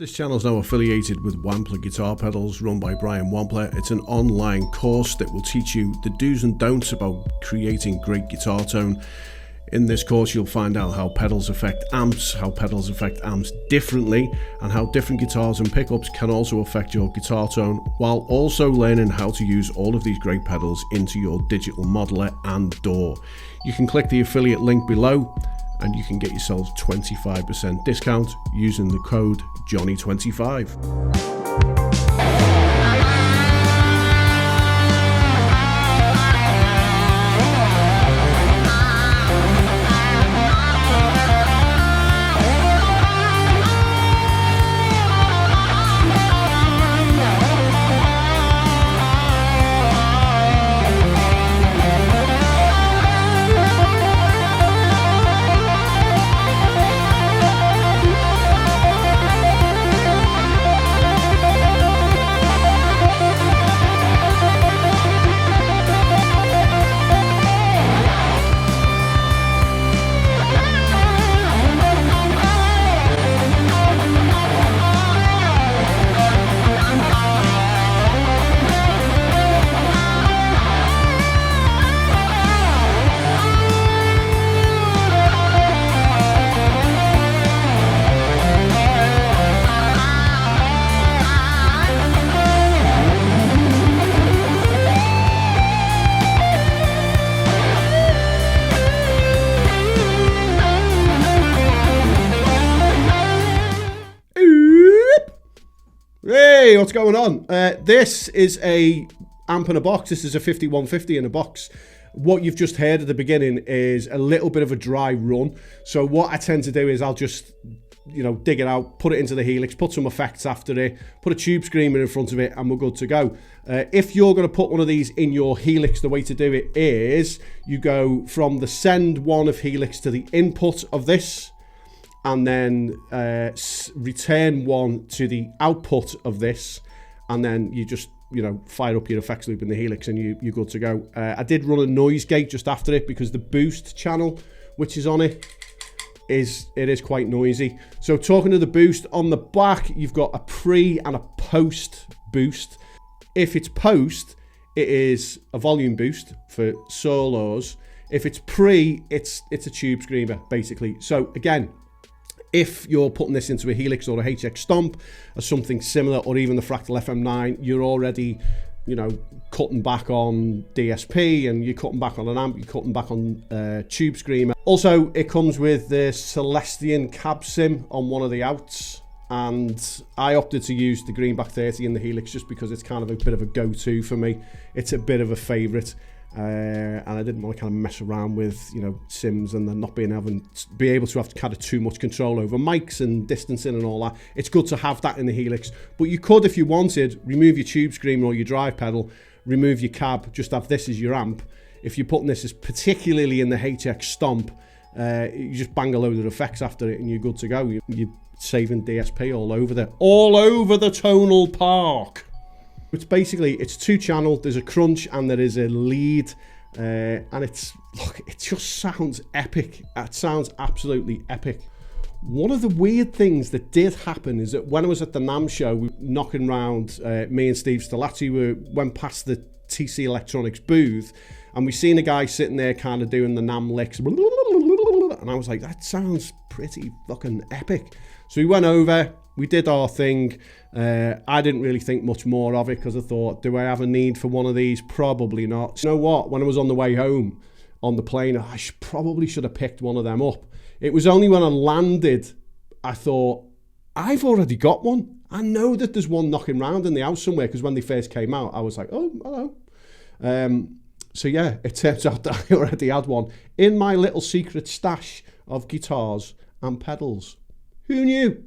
This channel is now affiliated with Wampler Guitar Pedals, run by Brian Wampler. It's an online course that will teach you the do's and don'ts about creating great guitar tone. In this course you'll find out how pedals affect amps differently, and how different guitars and pickups can also affect your guitar tone, while also learning how to use all of these great pedals into your digital modeler and DAW. You can click the affiliate link below and you can get yourselves 25% discount using the code Johnny25. Hey, what's going on? This is a amp in a box. This is a 5150 in a box. What you've just heard at the beginning is a little bit of a dry run. So what I tend to do is I'll just, dig it out, put it into the Helix, put some effects after it, put a tube screamer in front of it, and we're good to go. If you're going to put one of these in your Helix, the way to do it is you go from the send one of Helix to the input of this, and then return one to the output of this, and then you just fire up your effects loop in the Helix and you're good to go. I did run a noise gate just after it because the boost channel which is on it is quite noisy. So talking to the boost, on the back you've got a pre and a post boost. If it's post, it is a volume boost for solos. If it's pre, it's a tube screamer basically. So again, if you're putting this into a Helix or a HX Stomp or something similar, or even the Fractal FM9, you're already, cutting back on DSP, and you're cutting back on an amp, you're cutting back on Tube Screamer. Also, it comes with the Celestion cab sim on one of the outs, and I opted to use the Greenback 30 in the Helix just because it's kind of a bit of a go-to for me. It's a bit of a favourite. And I didn't want to kind of mess around with sims and then not be able to have kind of too much control over mics and distancing and all that. It's good to have that in the Helix, but you could, if you wanted, remove your tube screamer or your drive pedal, remove your cab, just have this as your amp. If you're putting this as particularly in the HX Stomp, you just bang a load of effects after it and you're good to go. You're saving DSP all over the tonal park. It's basically, it's two channel, there's a crunch and there is a lead, and it just sounds epic. It sounds absolutely epic. One of the weird things that did happen is that when I was at the NAMM show, we were knocking around, me and Steve Stilazzi went past the TC Electronics booth, and we seen a guy sitting there kind of doing the NAMM licks, and I was like, that sounds pretty fucking epic. So we went over, we did our thing. I didn't really think much more of it because I thought, do I have a need for one of these? Probably not. You know what? When I was on the way home on the plane, I probably should have picked one of them up. It was only when I landed, I thought, I've already got one. I know that there's one knocking around in the house somewhere, because when they first came out, I was like, oh, hello. So yeah, it turns out that I already had one in my little secret stash of guitars and pedals. Who knew?